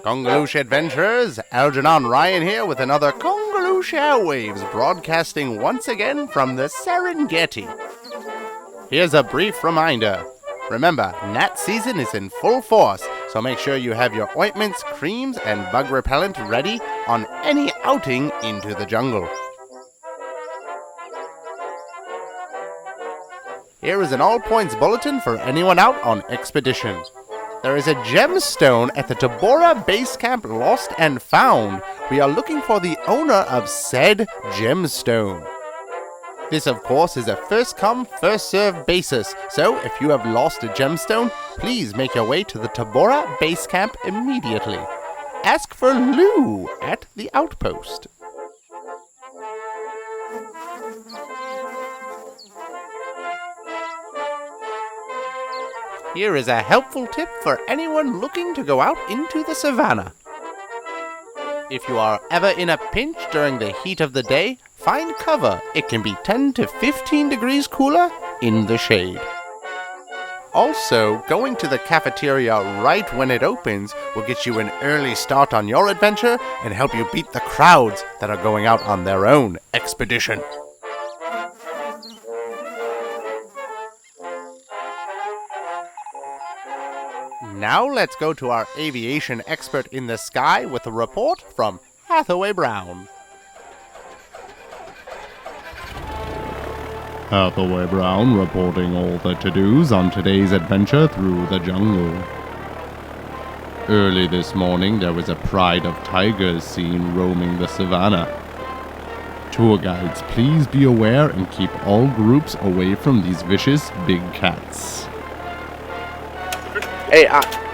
Kungaloosh adventurers, Algernon Ryan here with another Kungaloosh Airwaves, broadcasting once again from the Serengeti. Here's a brief reminder. Remember, gnat season is in full force, so make sure you have your ointments, creams, and bug repellent ready on any outing into the jungle. Here is an all-points bulletin for anyone out on expedition. There is a gemstone at the Tabora Base Camp lost and found. We are looking for the owner of said gemstone. This, of course, is a first-come, first-served basis, so if you have lost a gemstone, please make your way to the Tabora Base Camp immediately. Ask for Lou at the outpost. Here is a helpful tip for anyone looking to go out into the savannah. If you are ever in a pinch during the heat of the day, find cover. It can be 10 to 15 degrees cooler in the shade. Also, going to the cafeteria right when it opens will get you an early start on your adventure and help you beat the crowds that are going out on their own expedition. Now let's go to our aviation expert in the sky with a report from Hathaway Brown. Hathaway Brown reporting all the to-dos on today's adventure through the jungle. Early this morning there was a pride of tigers seen roaming the savannah. Tour guides, please be aware and keep all groups away from these vicious big cats. Hey,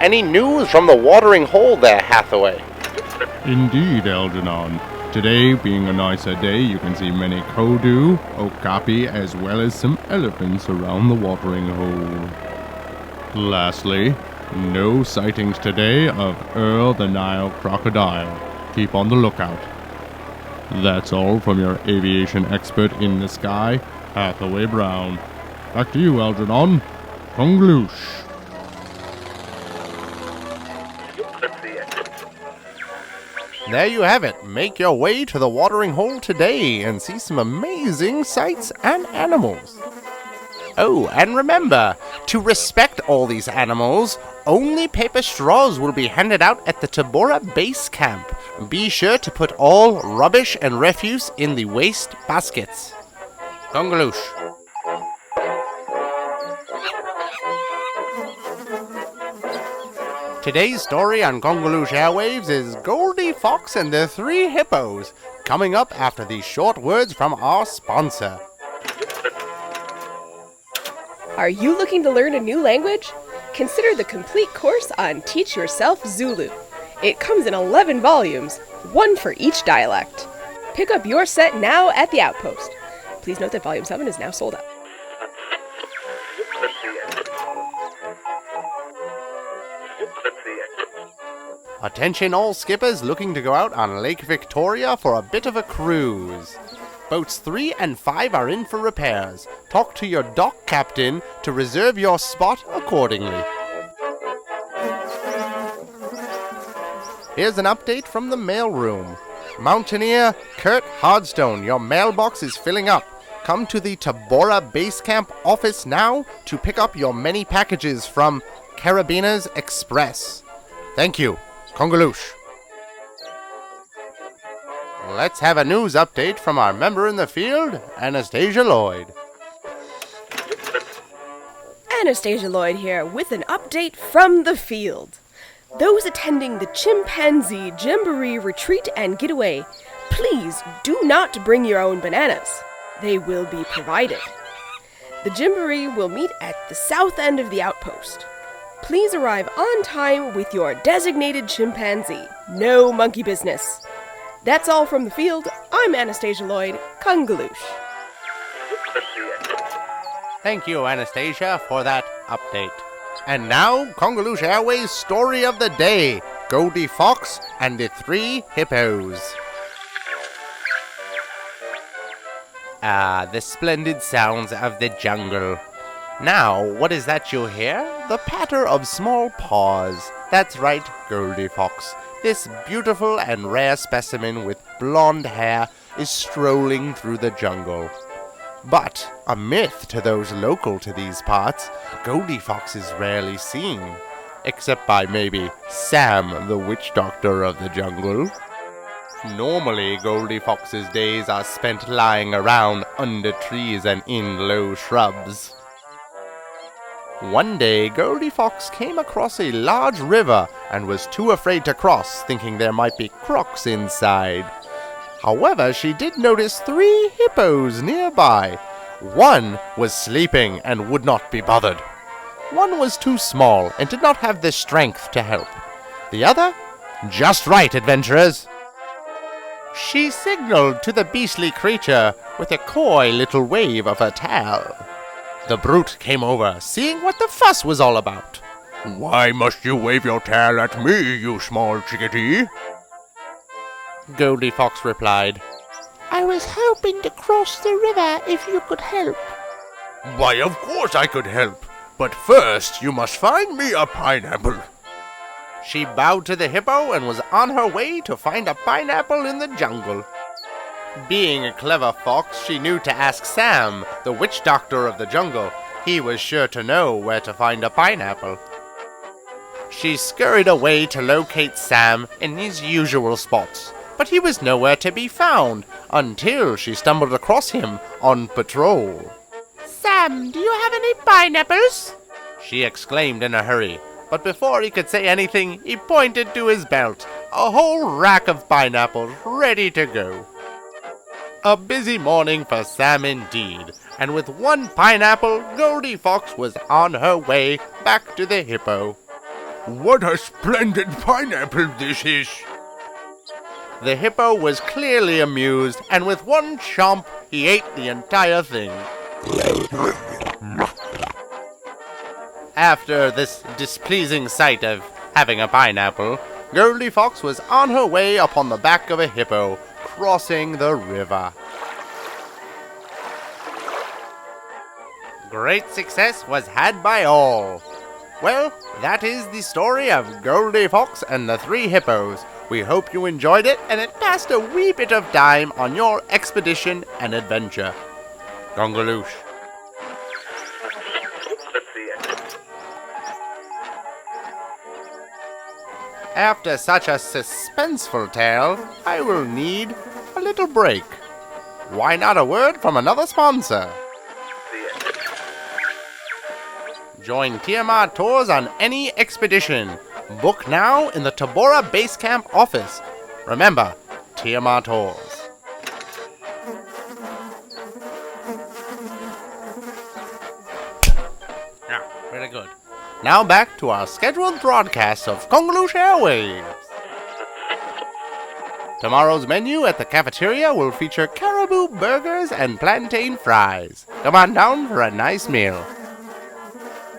any news from the watering hole there, Hathaway? Indeed, Algernon. Today, being a nicer day, you can see many kodu, okapi, as well as some elephants around the watering hole. Lastly, no sightings today of Earl the Nile crocodile. Keep on the lookout. That's all from your aviation expert in the sky, Hathaway Brown. Back to you, Algernon. Kungaloosh. There you have it. Make your way to the watering hole today and see some amazing sights and animals. Oh, and remember, to respect all these animals, only paper straws will be handed out at the Tabora Base Camp. Be sure to put all rubbish and refuse in the waste baskets. Kungaloosh. Today's story on Kungaloosh Airwaves is Goldie Fox and the 3 Hippos, coming up after these short words from our sponsor. Are you looking to learn a new language? Consider the complete course on Teach Yourself Zulu. It comes in 11 volumes, one for each dialect. Pick up your set now at the Outpost. Please note that Volume 7 is now sold out. Attention all skippers looking to go out on Lake Victoria for a bit of a cruise. Boats 3 and 5 are in for repairs. Talk to your dock captain to reserve your spot accordingly. Here's an update from the mailroom. Mountaineer Kurt Hardstone, your mailbox is filling up. Come to the Tabora Base Camp office now to pick up your many packages from Carabiners Express. Thank you. Kungaloosh. Let's have a news update from our member in the field, Anastasia Lloyd. Anastasia Lloyd here with an update from the field. Those attending the Chimpanzee Jamboree Retreat and Getaway, please do not bring your own bananas. They will be provided. The Jamboree will meet at the south end of the outpost. Please arrive on time with your designated chimpanzee. No monkey business. That's all from the field. I'm Anastasia Lloyd, Kungaloosh. Thank you, Anastasia, for that update. And now, Kungaloosh Airwaves' story of the day, Goldie Fox and the 3 Hippos. The splendid sounds of the jungle. Now, what is that you hear? The patter of small paws. That's right, Goldie Fox. this beautiful and rare specimen with blonde hair is strolling through the jungle. But a myth to those local to these parts, Goldie Fox is rarely seen, except by maybe Sam, the witch doctor of the jungle. Normally, Goldie Fox's days are spent lying around under trees and in low shrubs. One day, Goldie Fox came across a large river and was too afraid to cross, thinking there might be crocs inside. However, she did notice 3 hippos nearby. One was sleeping and would not be bothered. One was too small and did not have the strength to help. The other? Just right, adventurers! She signaled to the beastly creature with a coy little wave of her tail. The brute came over, seeing what the fuss was all about. Why must you wave your tail at me, you small chickadee? Goldie Fox replied, I was hoping to cross the river if you could help. Why, of course I could help. But first, you must find me a pineapple. She bowed to the hippo and was on her way to find a pineapple in the jungle. Being a clever fox, she knew to ask Sam, the witch doctor of the jungle. He was sure to know where to find a pineapple. She scurried away to locate Sam in his usual spots, but he was nowhere to be found until she stumbled across him on patrol. Sam, do you have any pineapples? She exclaimed in a hurry, but before he could say anything, he pointed to his belt, a whole rack of pineapples ready to go. A busy morning for Sam indeed, and with 1 pineapple, Goldie Fox was on her way back to the hippo. What a splendid pineapple this is! The hippo was clearly amused, and with 1 chomp, he ate the entire thing. After this displeasing sight of having a pineapple, Goldie Fox was on her way upon the back of a hippo, crossing the river. Great success was had by all. Well, that is the story of Goldie Fox and the 3 hippos. We hope you enjoyed it and it passed a wee bit of time on your expedition and adventure. Kungaloosh. After such a suspenseful tale, I will need a little break. Why not a word from another sponsor? Join Tiamat Tours on any expedition. Book now in the Tabora Base Camp office. Remember, Tiamat Tours. Yeah, very good. Now back to our scheduled broadcast of Kungaloosh Airwaves. Tomorrow's menu at the cafeteria will feature caribou burgers and plantain fries. Come on down for a nice meal.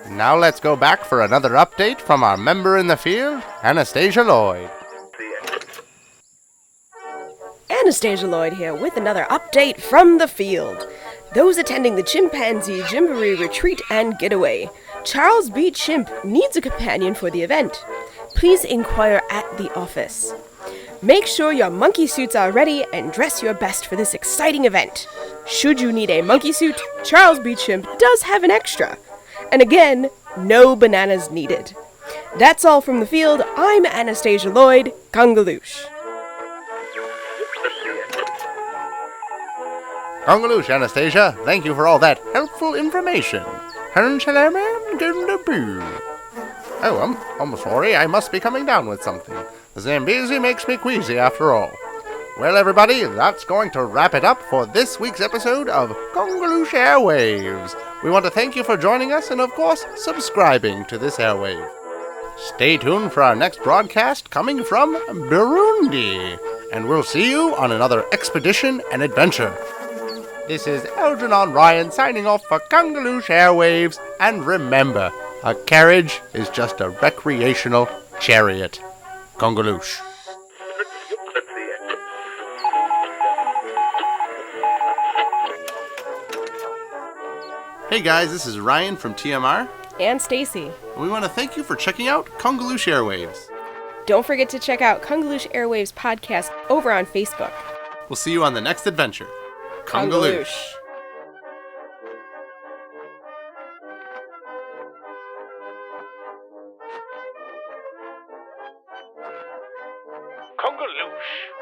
Now let's go back for another update from our member in the field, Anastasia Lloyd. Anastasia Lloyd here with another update from the field. Those attending the Chimpanzee Jamboree Retreat and Getaway. Charles B. Chimp needs a companion for the event. Please inquire at the office. Make sure your monkey suits are ready and dress your best for this exciting event. Should you need a monkey suit, Charles B. Chimp does have an extra. And again, no bananas needed. That's all from the field. I'm Anastasia Lloyd, Kungaloosh. Kungaloosh, Anastasia. Thank you for all that helpful information. Oh, I'm sorry. I must be coming down with something. The Zambezi makes me queasy after all. Well, everybody, that's going to wrap it up for this week's episode of Kungaloosh Airwaves. We want to thank you for joining us and, of course, subscribing to this airwave. Stay tuned for our next broadcast coming from Burundi, and we'll see you on another expedition and adventure. This is Algernon Ryan signing off for Kungaloosh Airwaves, and remember, a carriage is just a recreational chariot. Kungaloosh. Hey guys, this is Ryan from TMR. And Stacy. We want to thank you for checking out Kungaloosh Airwaves. Don't forget to check out Kungaloosh Airwaves podcast over on Facebook. We'll see you on the next adventure. Kungaloosh. Kungaloosh.